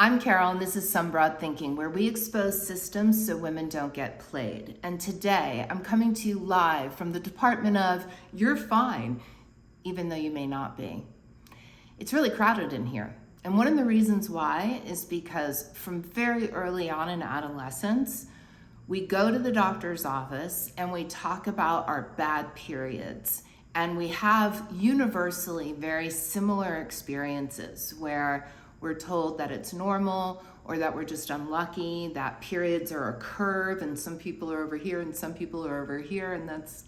I'm Carol, and this is Some Broad Thinking, where we expose systems so women don't get played. And today, I'm coming to you live from the Department of You're Fine, even though you may not be. It's really crowded in here. And one of the reasons why is because from very early on in adolescence, we go to the doctor's office and we talk about our bad periods. And we have universally very similar experiences where we're told that it's normal or that we're just unlucky, that periods are a curve and some people are over here and some people are over here, and that's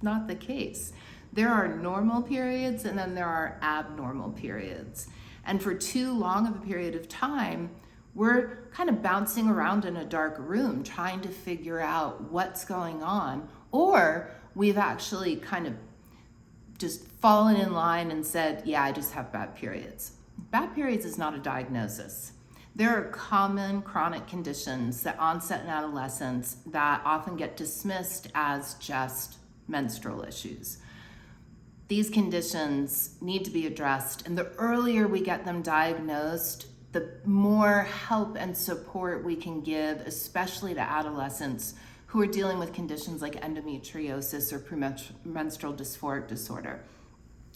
not the case. There are normal periods and then there are abnormal periods. And for too long of a period of time, we're kind of bouncing around in a dark room trying to figure out what's going on, or we've actually kind of just fallen in line and said, yeah, I just have bad periods. Bad periods is not a diagnosis. There are common chronic conditions that onset in adolescence that often get dismissed as just menstrual issues. These conditions need to be addressed, and the earlier we get them diagnosed, the more help and support we can give, especially to adolescents who are dealing with conditions like endometriosis or premenstrual dysphoric disorder.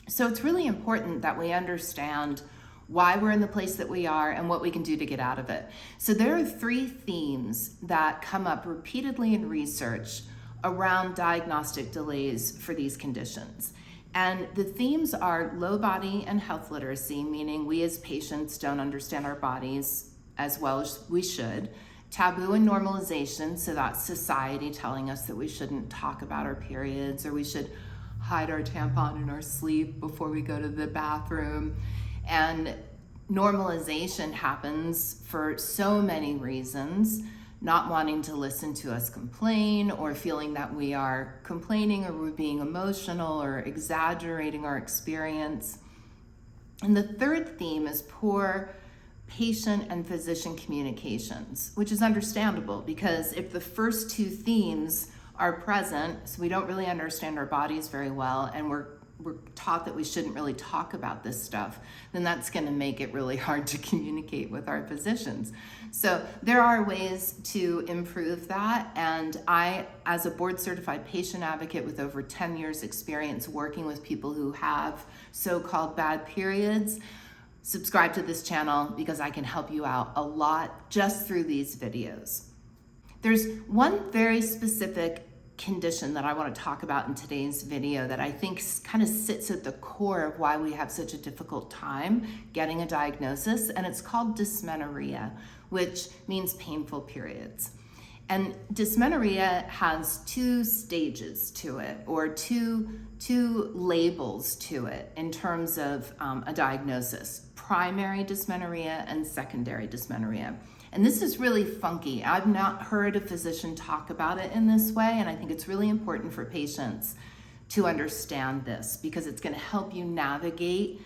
So it's really important that we understand why we're in the place that we are and what we can do to get out of it. So there are 3 themes that come up repeatedly in research around diagnostic delays for these conditions. And the themes are low body and health literacy, meaning we as patients don't understand our bodies as well as we should. Taboo and normalization, so that's society telling us that we shouldn't talk about our periods or we should hide our tampon in our sleep before we go to the bathroom. And normalization happens for so many reasons, not wanting to listen to us complain or feeling that we are complaining or we're being emotional or exaggerating our experience. And the 3rd theme is poor patient and physician communications, which is understandable because if the first 2 themes are present, so we don't really understand our bodies very well and we're taught that we shouldn't really talk about this stuff, then that's going to make it really hard to communicate with our physicians. So there are ways to improve that, and I, as a board certified patient advocate with over 10 years experience working with people who have so-called bad periods, subscribe to this channel because I can help you out a lot just through these videos. There's one very specific condition that I want to talk about in today's video that I think kind of sits at the core of why we have such a difficult time getting a diagnosis, and it's called dysmenorrhea, which means painful periods. And dysmenorrhea has 2 stages to it, or two labels to it in terms of a diagnosis: primary dysmenorrhea and secondary dysmenorrhea. And this is really funky. I've not heard a physician talk about it in this way, and I think it's really important for patients to understand this because it's going to help you navigate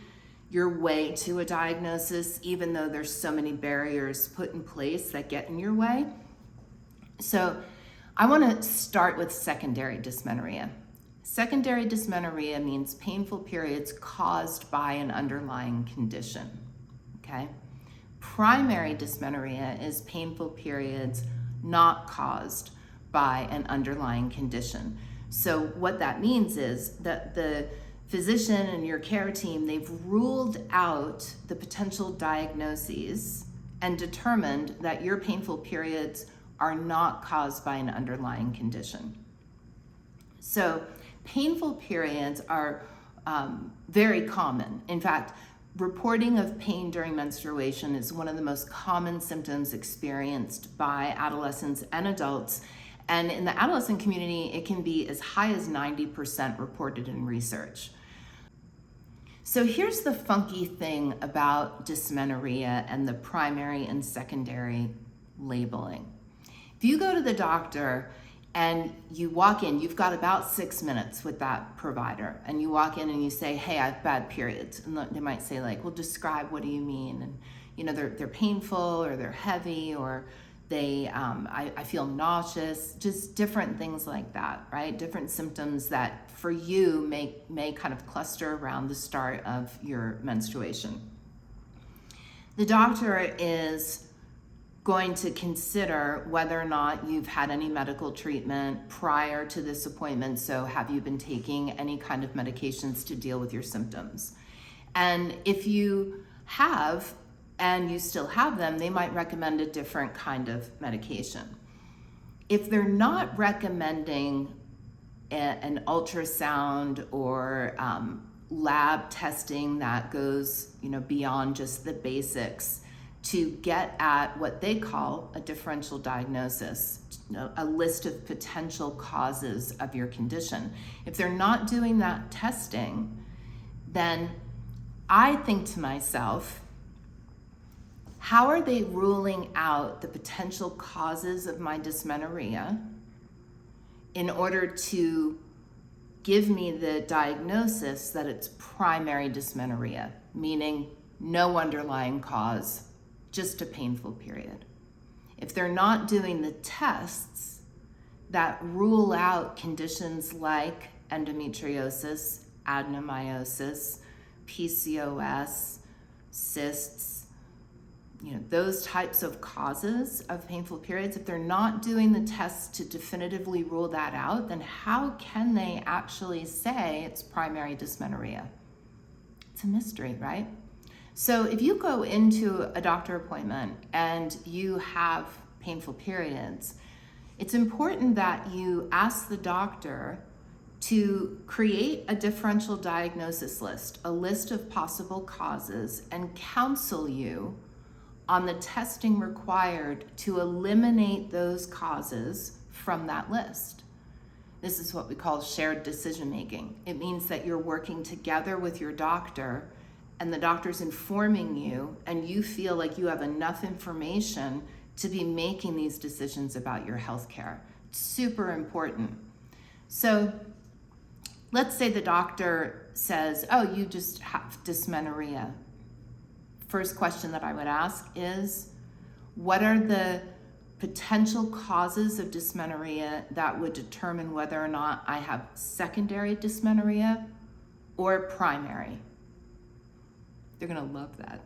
your way to a diagnosis, even though there's so many barriers put in place that get in your way. So I want to start with secondary dysmenorrhea. Secondary dysmenorrhea means painful periods caused by an underlying condition, okay? Primary dysmenorrhea is painful periods not caused by an underlying condition. So what that means is that the physician and your care team, they've ruled out the potential diagnoses and determined that your painful periods are not caused by an underlying condition. So painful periods are very common. In fact, reporting of pain during menstruation is one of the most common symptoms experienced by adolescents and adults. And in the adolescent community, it can be as high as 90% reported in research. So here's the funky thing about dysmenorrhea and the primary and secondary labeling. If you go to the doctor and you walk in, you've got about 6 minutes with that provider, and you walk in and you say, hey, I have bad periods. And they might say like, well, describe, what do you mean? And you know, they're painful or they're heavy or I feel nauseous, just different things like that, right? Different symptoms that for you may kind of cluster around the start of your menstruation. The doctor is going to consider whether or not you've had any medical treatment prior to this appointment. So have you been taking any kind of medications to deal with your symptoms? And if you have, and you still have them, they might recommend a different kind of medication. If they're not recommending an ultrasound or lab testing that goes, beyond just the basics, to get at what they call a differential diagnosis, a list of potential causes of your condition. If they're not doing that testing, then I think to myself, how are they ruling out the potential causes of my dysmenorrhea in order to give me the diagnosis that it's primary dysmenorrhea, meaning no underlying cause, just a painful period? If they're not doing the tests that rule out conditions like endometriosis, adenomyosis, PCOS, cysts, those types of causes of painful periods, if they're not doing the tests to definitively rule that out, then how can they actually say it's primary dysmenorrhea? It's a mystery, right? So if you go into a doctor appointment and you have painful periods, it's important that you ask the doctor to create a differential diagnosis list, a list of possible causes, and counsel you on the testing required to eliminate those causes from that list. This is what we call shared decision making. It means that you're working together with your doctor, and the doctor's informing you, and you feel like you have enough information to be making these decisions about your health care. It's super important. So let's say the doctor says, oh, you just have dysmenorrhea. First question that I would ask is, what are the potential causes of dysmenorrhea that would determine whether or not I have secondary dysmenorrhea or primary? They're gonna love that.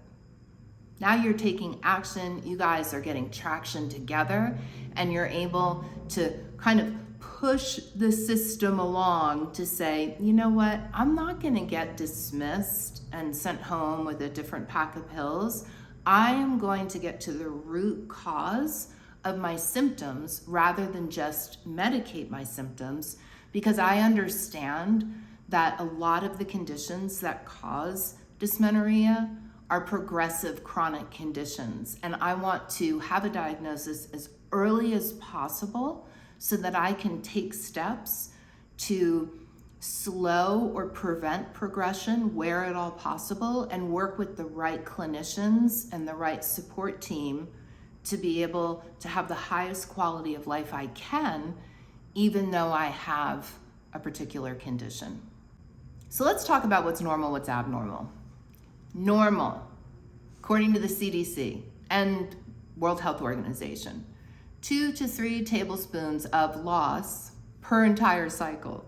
Now you're taking action, you guys are getting traction together, and you're able to kind of push the system along to say, you know what, I'm not gonna get dismissed and sent home with a different pack of pills. I am going to get to the root cause of my symptoms rather than just medicate my symptoms, because I understand that a lot of the conditions that cause dysmenorrhea are progressive chronic conditions, and I want to have a diagnosis as early as possible so that I can take steps to slow or prevent progression where at all possible, and work with the right clinicians and the right support team to be able to have the highest quality of life I can, even though I have a particular condition. So let's talk about what's normal, what's abnormal. Normal, according to the CDC and World Health Organization, 2 to 3 tablespoons of loss per entire cycle.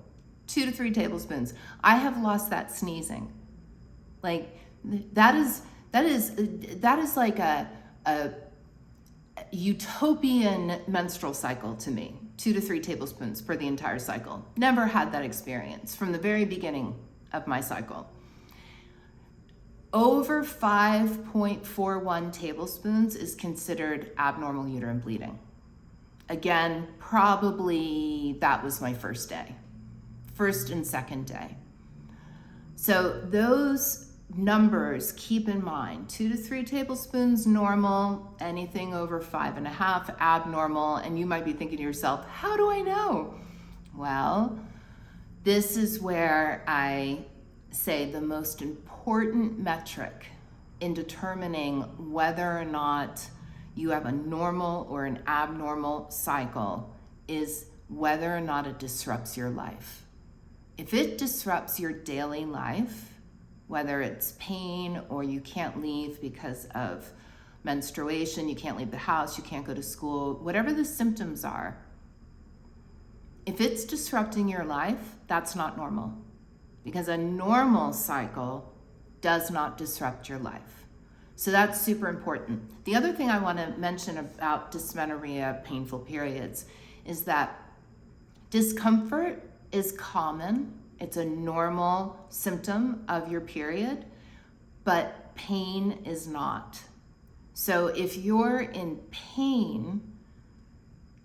2 to 3 tablespoons. I have lost that sneezing. Like that is like a utopian menstrual cycle to me. 2 to 3 tablespoons per the entire cycle. Never had that experience from the very beginning of my cycle. Over 5.41 tablespoons is considered abnormal uterine bleeding. Again, probably that was my first and second day. So those numbers, keep in mind, 2 to 3 tablespoons normal, anything over 5.5 abnormal. And you might be thinking to yourself, how do I know? Well, this is where I say the most important metric in determining whether or not you have a normal or an abnormal cycle is whether or not it disrupts your life. If it disrupts your daily life, whether it's pain or you can't leave because of menstruation, you can't leave the house, you can't go to school, whatever the symptoms are, if it's disrupting your life, that's not normal. Because a normal cycle does not disrupt your life. So that's super important. The other thing I want to mention about dysmenorrhea, painful periods, is that discomfort is common. It's a normal symptom of your period, but pain is not. So if you're in pain,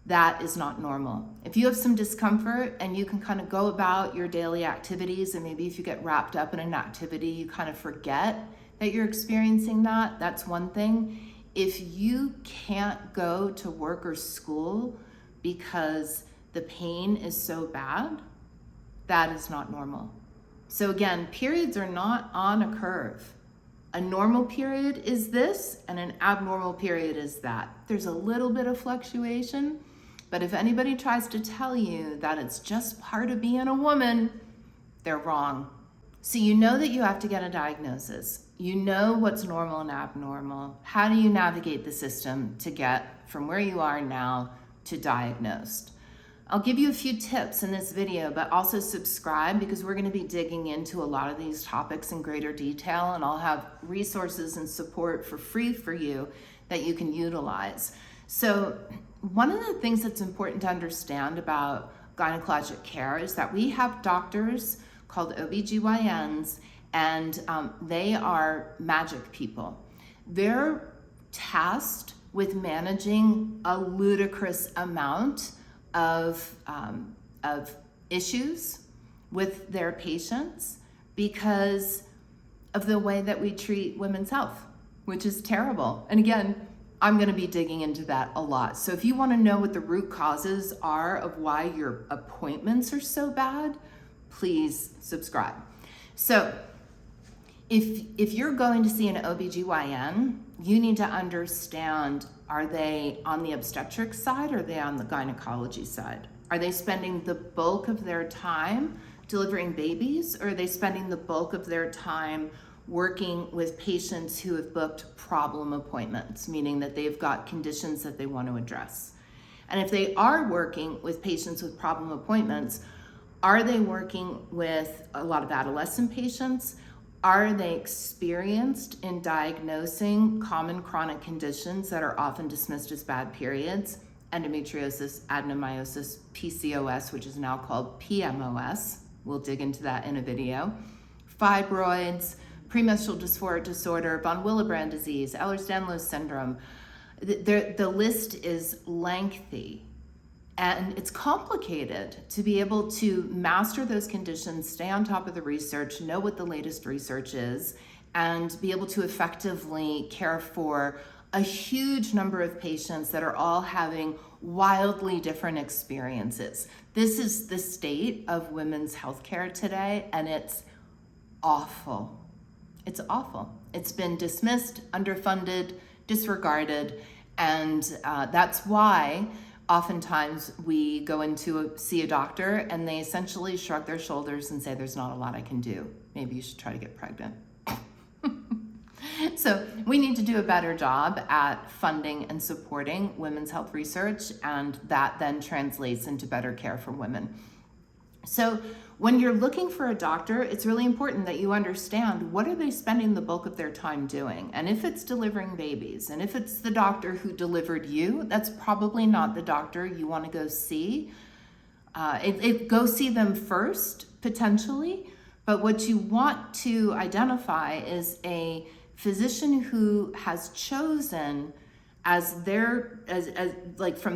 that is not normal. If you have some discomfort and you can kind of go about your daily activities, and maybe if you get wrapped up in an activity, you kind of forget that you're experiencing that, that's one thing. If you can't go to work or school because the pain is so bad, that is not normal. So again, periods are not on a curve. A normal period is this, and an abnormal period is that. There's a little bit of fluctuation, but if anybody tries to tell you that it's just part of being a woman, they're wrong. So you know that you have to get a diagnosis. You know what's normal and abnormal. How do you navigate the system to get from where you are now to diagnosed? I'll give you a few tips in this video, but also subscribe, because we're going to be digging into a lot of these topics in greater detail, and I'll have resources and support for free for you that you can utilize. So one of the things that's important to understand about gynecologic care is that we have doctors called OB/GYNs, and they are magic people. They're tasked with managing a ludicrous amount of issues with their patients because of the way that we treat women's health, which is terrible. And again, I'm going to be digging into that a lot. So if you want to know what the root causes are of why your appointments are so bad, please subscribe. So if you're going to see an OB/GYN, you need to understand, are they on the obstetric side or are they on the gynecology side? Are they spending the bulk of their time delivering babies, or are they spending the bulk of their time working with patients who have booked problem appointments, meaning that they've got conditions that they want to address? And if they are working with patients with problem appointments, are they working with a lot of adolescent patients? Are they experienced in diagnosing common chronic conditions that are often dismissed as bad periods? Endometriosis, adenomyosis, PCOS, which is now called PMOS. We'll dig into that in a video. Fibroids, premenstrual dysphoric disorder, von Willebrand disease, Ehlers-Danlos syndrome. The list is lengthy. And it's complicated to be able to master those conditions, stay on top of the research, know what the latest research is, and be able to effectively care for a huge number of patients that are all having wildly different experiences. This is the state of women's healthcare today, and it's awful. It's awful. It's been dismissed, underfunded, disregarded, and that's why oftentimes we go in to see a doctor and they essentially shrug their shoulders and say, there's not a lot I can do. Maybe you should try to get pregnant. So we need to do a better job at funding and supporting women's health research, and that then translates into better care for women. So when you're looking for a doctor, it's really important that you understand, what are they spending the bulk of their time doing? And if it's delivering babies, and if it's the doctor who delivered you, that's probably not the doctor you want to go see. Go see them first, potentially, but what you want to identify is a physician who has chosen from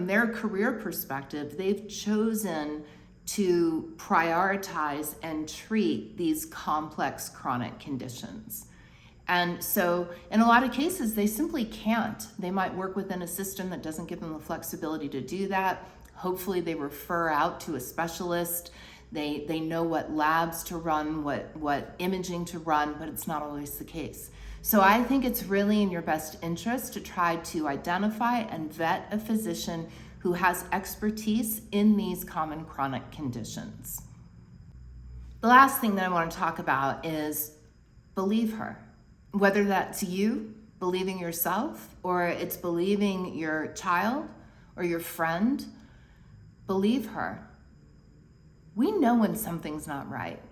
their career perspective, they've chosen to prioritize and treat these complex chronic conditions. And so in a lot of cases, they simply can't. They might work within a system that doesn't give them the flexibility to do that. Hopefully they refer out to a specialist. They know what labs to run, what imaging to run, but it's not always the case. So I think it's really in your best interest to try to identify and vet a physician who has expertise in these common chronic conditions. The last thing that I want to talk about is believe her. Whether that's you believing yourself, or it's believing your child or your friend, believe her. We know when something's not right,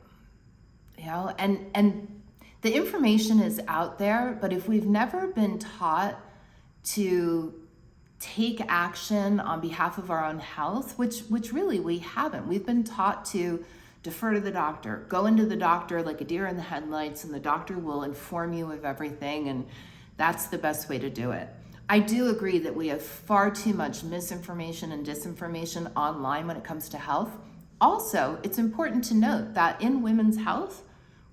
and The information is out there, but if we've never been taught to take action on behalf of our own health, which really we haven't. We've been taught to defer to the doctor, go into the doctor like a deer in the headlights, and the doctor will inform you of everything, and that's the best way to do it. I do agree that we have far too much misinformation and disinformation online when it comes to health. Also, it's important to note that in women's health,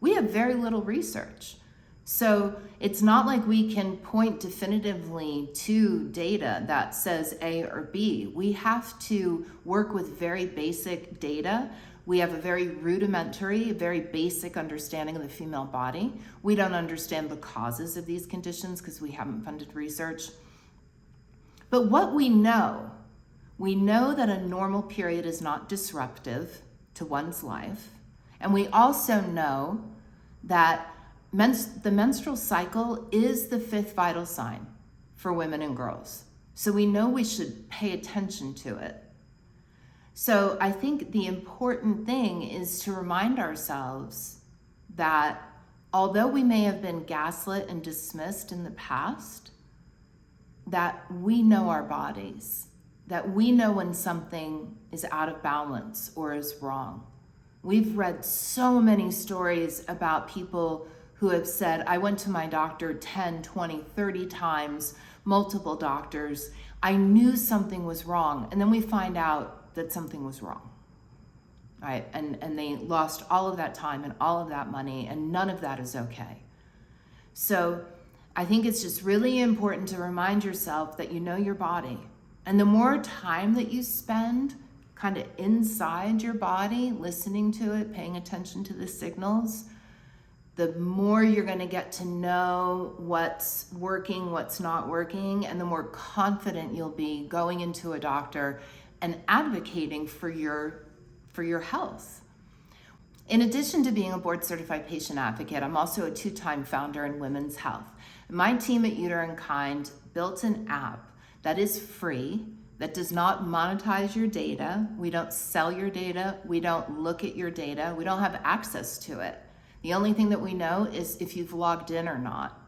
we have very little research. So it's not like we can point definitively to data that says A or B. We have to work with very basic data. We have a very rudimentary, very basic understanding of the female body. We don't understand the causes of these conditions because we haven't funded research. But what we know that a normal period is not disruptive to one's life. And we also know that the menstrual cycle is the 5th vital sign for women and girls. So we know we should pay attention to it. So I think the important thing is to remind ourselves that although we may have been gaslit and dismissed in the past, that we know our bodies, that we know when something is out of balance or is wrong. We've read so many stories about people who have said, I went to my doctor 10, 20, 30 times, multiple doctors. I knew something was wrong. And then we find out that something was wrong, right? And they lost all of that time and all of that money, and none of that is okay. So I think it's just really important to remind yourself that you know your body. And the more time that you spend kind of inside your body, listening to it, paying attention to the signals, the more you're going to get to know what's working, what's not working, and the more confident you'll be going into a doctor and advocating for your health. In addition to being a board-certified patient advocate, I'm also a 2-time founder in women's health. My team at Uterine Kind built an app that is free, that does not monetize your data. We don't sell your data. We don't look at your data. We don't have access to it. The only thing that we know is if you've logged in or not.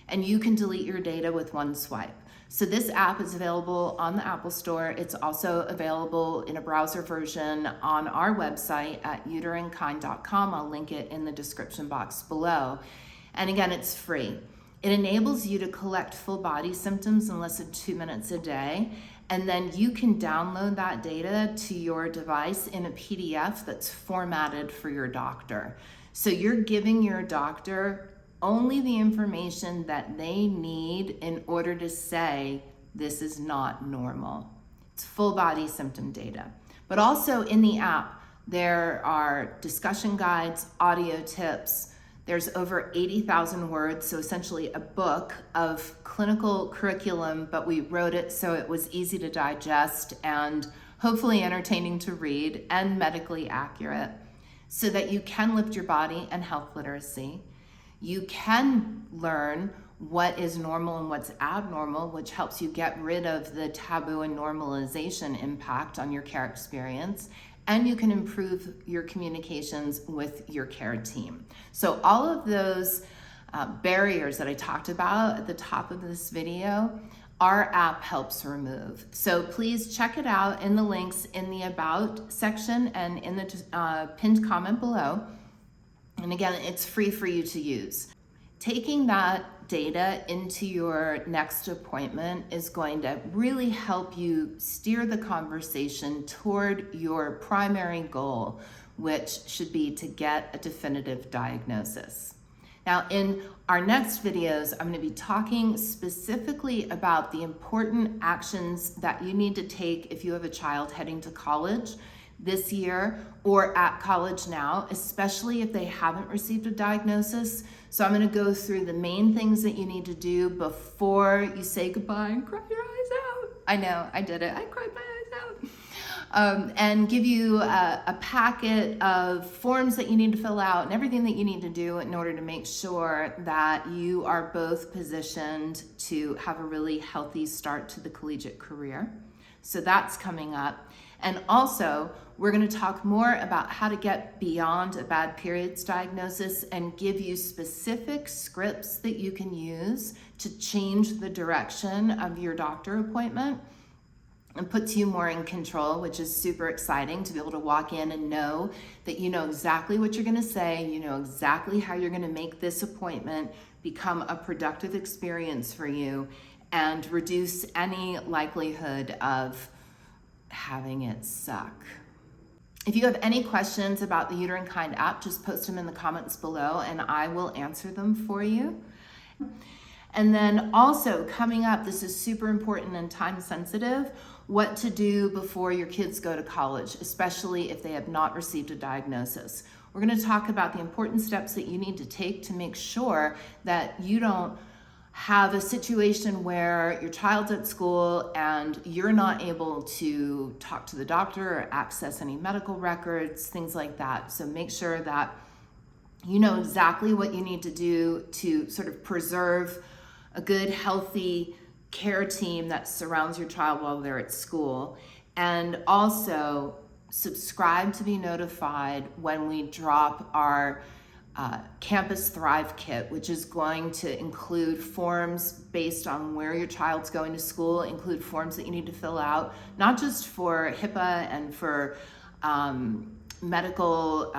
And you can delete your data with one swipe. So this app is available on the Apple Store. It's also available in a browser version on our website at uterinekind.com. I'll link it in the description box below. And again, it's free. It enables you to collect full body symptoms in less than 2 minutes a day. And then you can download that data to your device in a PDF that's formatted for your doctor. So you're giving your doctor only the information that they need in order to say this is not normal. It's full body symptom data. But also in the app, there are discussion guides, audio tips. There's over 80,000 words, so essentially a book of clinical curriculum, but we wrote it so it was easy to digest and hopefully entertaining to read and medically accurate, so that you can lift your body and health literacy. You can learn what is normal and what's abnormal, which helps you get rid of the taboo and normalization impact on your care experience. And you can improve your communications with your care team. So all of those barriers that I talked about at the top of this video, our app helps remove. So please check it out in the links in the About section and in the pinned comment below. And again, it's free for you to use. Taking that data into your next appointment is going to really help you steer the conversation toward your primary goal, which should be to get a definitive diagnosis. Now, in our next videos, I'm going to be talking specifically about the important actions that you need to take if you have a child heading to college this year or at college now, especially if they haven't received a diagnosis. So I'm going to go through the main things that you need to do before you say goodbye and cry your eyes out. I know, I did it. I cried my eyes out. And give you a packet of forms that you need to fill out and everything that you need to do in order to make sure that you are both positioned to have a really healthy start to the collegiate career. So that's coming up. And also, we're going to talk more about how to get beyond a bad periods diagnosis and give you specific scripts that you can use to change the direction of your doctor appointment and puts you more in control, which is super exciting to be able to walk in and know that you know exactly what you're going to say, you know exactly how you're going to make this appointment become a productive experience for you and reduce any likelihood of having it suck. If you have any questions about the Uterine Kind app, just post them in the comments below and I will answer them for you. And then also coming up, this is super important and time sensitive, what to do before your kids go to college, especially if they have not received a diagnosis. We're going to talk about the important steps that you need to take to make sure that you don't have a situation where your child's at school and you're not able to talk to the doctor or access any medical records, things like that. So make sure that you know exactly what you need to do to sort of preserve a good, healthy care team that surrounds your child while they're at school. And also subscribe to be notified when we drop our Campus Thrive Kit, which is going to include forms based on where your child's going to school, include forms that you need to fill out, not just for HIPAA and for medical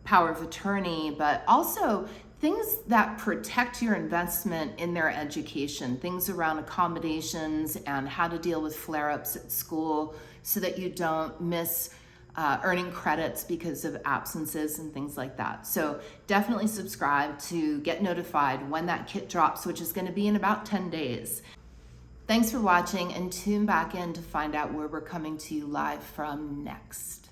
power of attorney, but also things that protect your investment in their education, things around accommodations and how to deal with flare-ups at school so that you don't miss earning credits because of absences and things like that. So definitely subscribe to get notified when that kit drops, which is going to be in about 10 days. Thanks for watching and tune back in to find out where we're coming to you live from next.